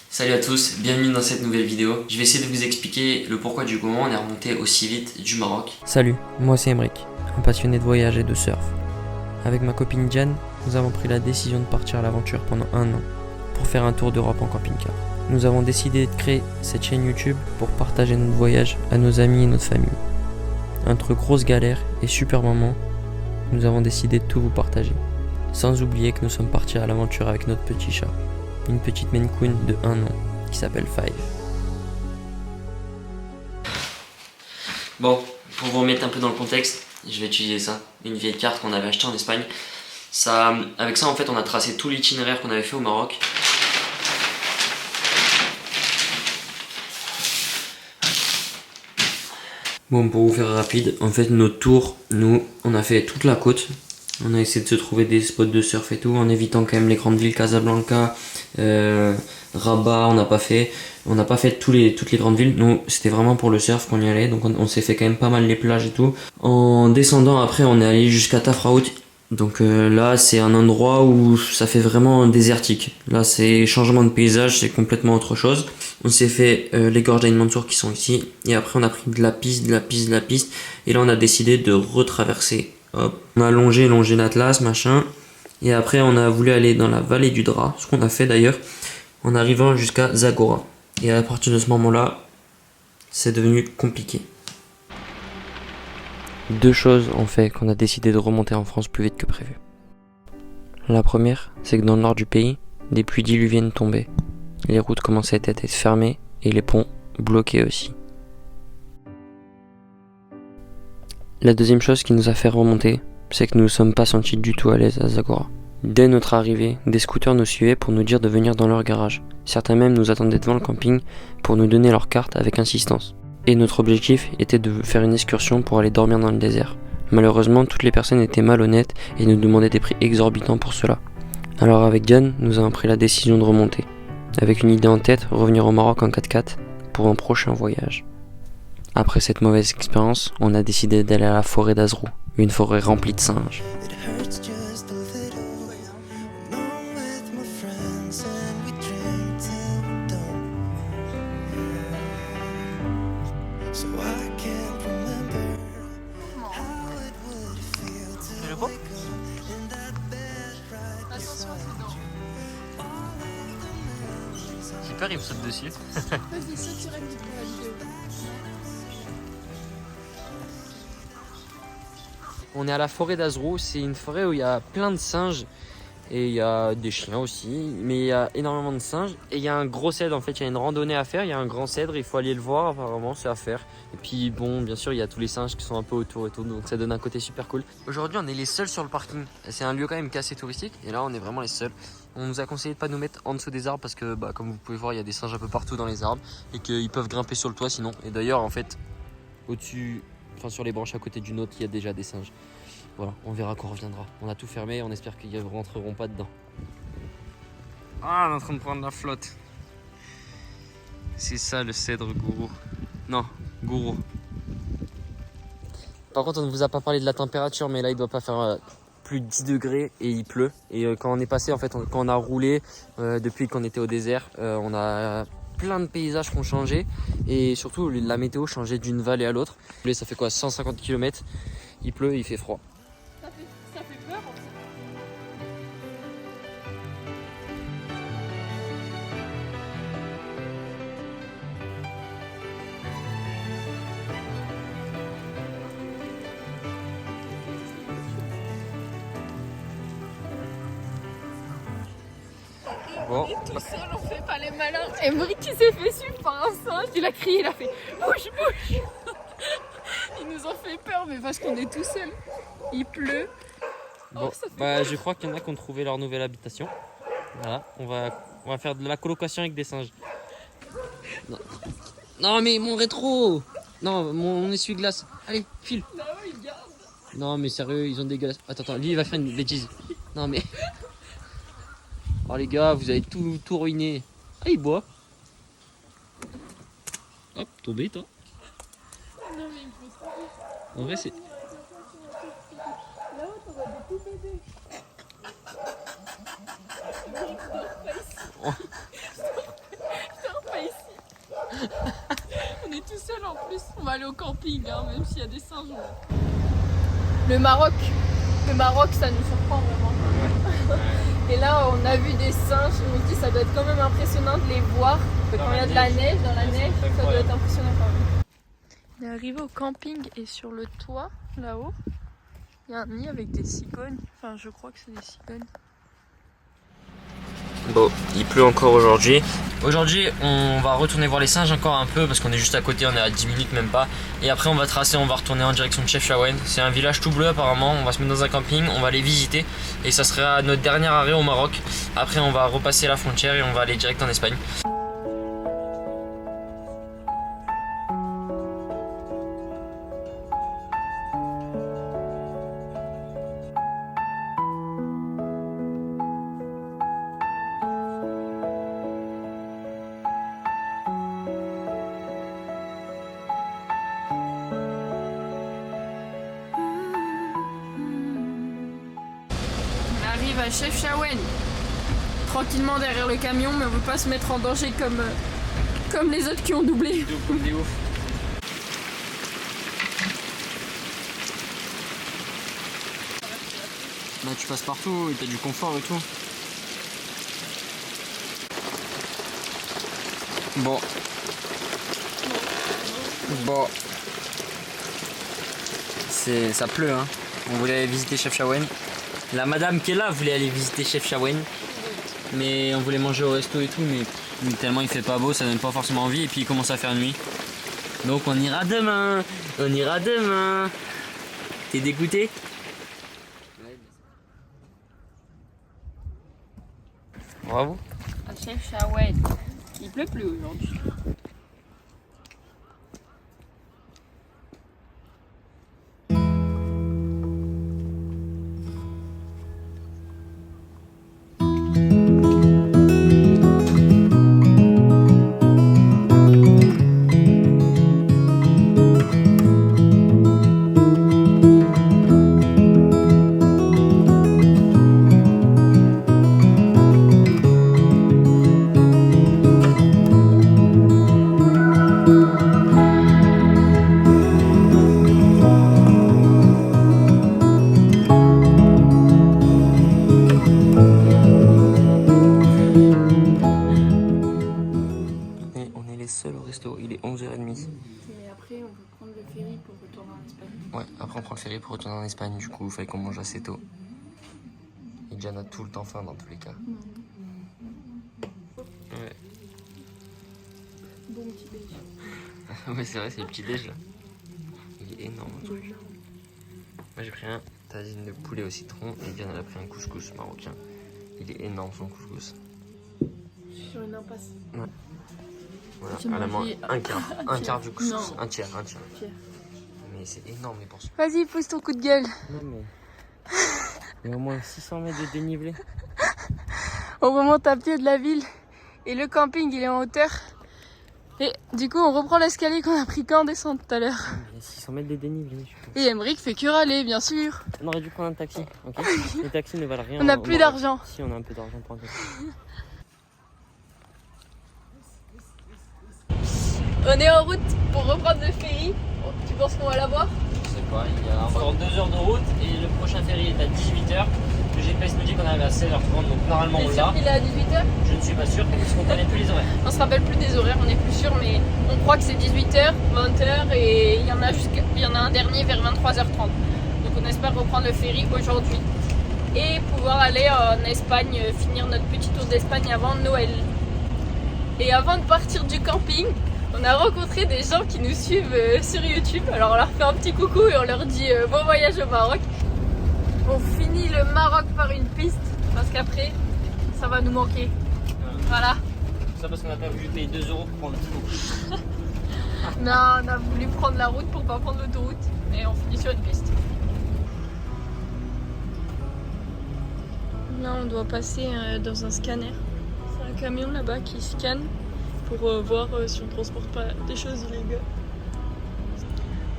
Salut à tous, bienvenue dans cette nouvelle vidéo. Je vais essayer de vous expliquer le pourquoi du comment on est remonté aussi vite du Maroc. Salut, moi c'est Emric, un passionné de voyage et de surf. Avec ma copine Diane, nous avons pris la décision de partir à l'aventure pendant 1 an pour faire un tour d'Europe en camping-car. Nous avons décidé de créer cette chaîne YouTube pour partager notre voyage à nos amis et notre famille. Entre grosses galères et super moments, nous avons décidé de tout vous partager. Sans oublier que nous sommes partis à l'aventure avec notre petit chat, une petite Maine Coon de 1 an qui s'appelle Five. Bon, pour vous remettre un peu dans le contexte, je vais utiliser ça, une vieille carte qu'on avait achetée en Espagne. Avec ça en fait on a tracé tout l'itinéraire qu'on avait fait au Maroc. Bon, pour vous faire rapide, en fait notre tour, nous on a fait toute la côte. On a essayé de se trouver des spots de surf et tout, en évitant quand même les grandes villes, Casablanca, Rabat, on n'a pas fait toutes les grandes villes. Nous c'était vraiment pour le surf qu'on y allait, donc on s'est fait quand même pas mal les plages et tout. En descendant après on est allé jusqu'à Tafraout, donc là c'est un endroit où ça fait vraiment désertique. Là c'est changement de paysage, c'est complètement autre chose. On s'est fait les gorges d'Ain Mansour qui sont ici, et après on a pris de la piste, et là on a décidé de retraverser. Hop. On a longé l'Atlas, machin. Et après, on a voulu aller dans la vallée du Drap, ce qu'on a fait d'ailleurs, en arrivant jusqu'à Zagora. Et à partir de ce moment-là, c'est devenu compliqué. 2 choses ont fait qu'on a décidé de remonter en France plus vite que prévu. La première, c'est que dans le nord du pays, des pluies diluviennes tombaient. Les routes commençaient à être fermées et les ponts bloqués aussi. La deuxième chose qui nous a fait remonter, c'est que nous ne sommes pas sentis du tout à l'aise à Zagora. Dès notre arrivée, des scooters nous suivaient pour nous dire de venir dans leur garage. Certains même nous attendaient devant le camping pour nous donner leur carte avec insistance. Et notre objectif était de faire une excursion pour aller dormir dans le désert. Malheureusement, toutes les personnes étaient malhonnêtes et nous demandaient des prix exorbitants pour cela. Alors avec Diane, nous avons pris la décision de remonter. Avec une idée en tête, revenir au Maroc en 4x4 pour un prochain voyage. Après cette mauvaise expérience, on a décidé d'aller à la forêt d'Azrou, une forêt remplie de singes. J'ai peur, il me saute dessus. On est à la forêt d'Azrou, c'est une forêt où il y a plein de singes et il y a des chiens aussi, mais il y a énormément de singes et il y a un gros cèdre en fait, il y a une randonnée à faire, il y a un grand cèdre, il faut aller le voir apparemment, c'est à faire. Et puis bon, bien sûr il y a tous les singes qui sont un peu autour et tout, donc ça donne un côté super cool. Aujourd'hui on est les seuls sur le parking, c'est un lieu quand même qui est assez touristique et là on est vraiment les seuls. On nous a conseillé de pas nous mettre en dessous des arbres parce que comme vous pouvez voir il y a des singes un peu partout dans les arbres et qu'ils peuvent grimper sur le toit sinon. Et d'ailleurs en fait au-dessus, enfin sur les branches à côté d'une autre, il y a déjà des singes. Voilà, on verra quand on reviendra. On a tout fermé, on espère qu'ils ne rentreront pas dedans. Ah, on est en train de prendre la flotte. C'est ça le cèdre gourou. Non, gourou. Par contre, on ne vous a pas parlé de la température, mais là il doit pas faire plus de 10 degrés et il pleut. Et quand on est passé, en fait, quand on a roulé depuis qu'on était au désert, on a plein de paysages qui ont changé et surtout la météo changeait d'une vallée à l'autre. Ça fait quoi, 150 km, il pleut, il fait froid. Ça fait peur en fait. Bon. Tout seul, on fait pas les malins. Emric qui s'est fait suivre par un singe, il a crié, il a fait bouge, bouge. Ils nous ont fait peur, mais parce qu'on est tout seul. Il pleut. Bon, je crois qu'il y en a qui ont trouvé leur nouvelle habitation. Voilà, on va faire de la colocation avec des singes. Non, non mais mon rétro. Non, mon essuie-glace. Allez, file. Non mais sérieux, ils ont dégueulasse. Attends, lui il va faire une bêtise. Non mais... Oh les gars, vous avez tout ruiné. Ah, il boit. Hop, tombé toi. Non mais il faut trop. En vrai c'est... Là-haut, t'aurais des tout bébés. camping, hein, même s'il y a des singes. Le Maroc, ça nous surprend vraiment. Et là, on a vu des singes, on se dit ça doit être quand même impressionnant de les voir. Quand il y a de la neige, dans la neige, ça doit être impressionnant quand même. On est arrivé au camping et sur le toit, là-haut, il y a un nid avec des cigognes. Enfin, je crois que c'est des cigognes. Bon, il pleut encore aujourd'hui. Aujourd'hui, on va retourner voir les singes encore un peu parce qu'on est juste à côté, on est à 10 minutes même pas. Et après, on va tracer, on va retourner en direction de Chefchaouen. C'est un village tout bleu apparemment. On va se mettre dans un camping, on va aller visiter et ça sera notre dernier arrêt au Maroc. Après, on va repasser la frontière et on va aller direct en Espagne. On arrive à Chefchaouen, tranquillement derrière le camion, mais on veut pas se mettre en danger comme les autres qui ont doublé. Là, tu passes partout et t'as du confort et tout. Bon. Ça pleut, hein. On voulait aller visiter Chefchaouen. La madame qui est là voulait aller visiter Chefchaouen. Mais on voulait manger au resto et tout, mais tellement il fait pas beau, ça donne pas forcément envie. Et puis il commence à faire nuit. Donc on ira demain. T'es dégoûté? Bravo. À Chefchaouen, il pleut plus aujourd'hui. Il est 11h30. Mais après, on peut prendre le ferry pour retourner en Espagne. Ouais, après on prend le ferry pour retourner en Espagne. Du coup, il fallait qu'on mange assez tôt. Et Diane a tout le temps faim dans tous les cas. Ouais. Bon petit déj. Ouais, c'est vrai, c'est le petit déj là. Il est énorme le truc. Moi j'ai pris un tagine de poulet au citron et Diane elle a pris un couscous marocain. Il est énorme son couscous. Je suis sur une impasse. Ouais. Voilà, J'ai elle a mangé mangé un quart du couscous. Non. Un tiers. Mais c'est énorme les portions. Vas-y, pousse ton coup de gueule. Non mais... Il y a au moins 600 mètres de dénivelé. On remonte à pied de la ville et le camping il est en hauteur. Et du coup on reprend l'escalier qu'on a pris quand on descend tout à l'heure. Il y a 600 mètres de dénivelé. Et Emeric fait que râler bien sûr. On aurait dû prendre un taxi, ok. Les taxis ne valent rien. On n'a plus d'argent. Si, on a un peu d'argent pour un taxi. On est en route pour reprendre le ferry. Tu penses qu'on va l'avoir? Je sais pas, il y a encore 2 heures de route et le prochain ferry est à 18h. Le GPS nous dit qu'on arrive à 16h30, donc normalement on T'es l'a. sûr qu'il est à 18h? Je ne suis pas sûr parce qu'on connaît plus les horaires. On se rappelle plus des horaires, on est plus sûr, mais on croit que c'est 18h, 20h et il y en a un dernier vers 23h30. Donc on espère reprendre le ferry aujourd'hui et pouvoir aller en Espagne, finir notre petit tour d'Espagne avant Noël. Et avant de partir du camping, on a rencontré des gens qui nous suivent sur YouTube. Alors on leur fait un petit coucou et on leur dit bon voyage au Maroc. On finit le Maroc par une piste parce qu'après ça va nous manquer. Voilà. Tout ça parce qu'on n'a pas voulu payer 2 € pour prendre l'autoroute. Non, on a voulu prendre la route pour pas prendre l'autoroute et on finit sur une piste. Là on doit passer dans un scanner. C'est un camion là-bas qui scanne pour voir si on transporte pas des choses illégales.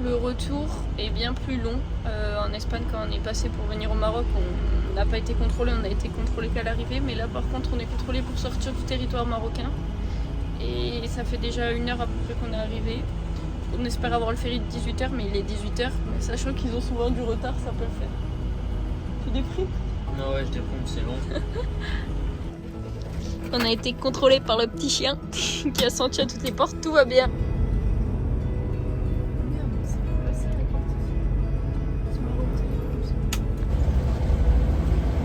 Le retour est bien plus long. En Espagne, quand on est passé pour venir au Maroc, on n'a pas été contrôlé, on a été contrôlé qu'à l'arrivée, mais là par contre on est contrôlé pour sortir du territoire marocain. Et ça fait déjà 1 heure à peu près qu'on est arrivé. on espère avoir le ferry de 18h, mais il est 18h. Mais sachant qu'ils ont souvent du retard, ça peut le faire. Tu déprimes? Non, ouais, je déprime, c'est long. On a été contrôlé par le petit chien qui a senti à toutes les portes, tout va bien.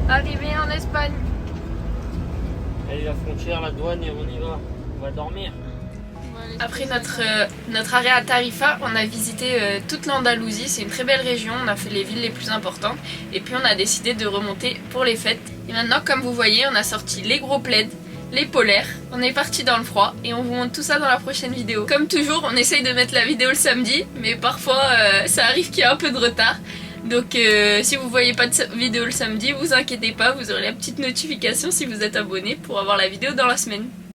Arrivé en Espagne. Allez, la frontière, la douane, et on y va. On va dormir. Après notre arrêt à Tarifa, on a visité toute l'Andalousie, c'est une très belle région, on a fait les villes les plus importantes et puis on a décidé de remonter pour les fêtes. Et maintenant, comme vous voyez, on a sorti les gros plaids, les polaires, on est parti dans le froid et on vous montre tout ça dans la prochaine vidéo. Comme toujours, on essaye de mettre la vidéo le samedi, mais parfois ça arrive qu'il y a un peu de retard. Donc si vous voyez pas de vidéo le samedi, vous inquiétez pas, vous aurez la petite notification si vous êtes abonné pour avoir la vidéo dans la semaine.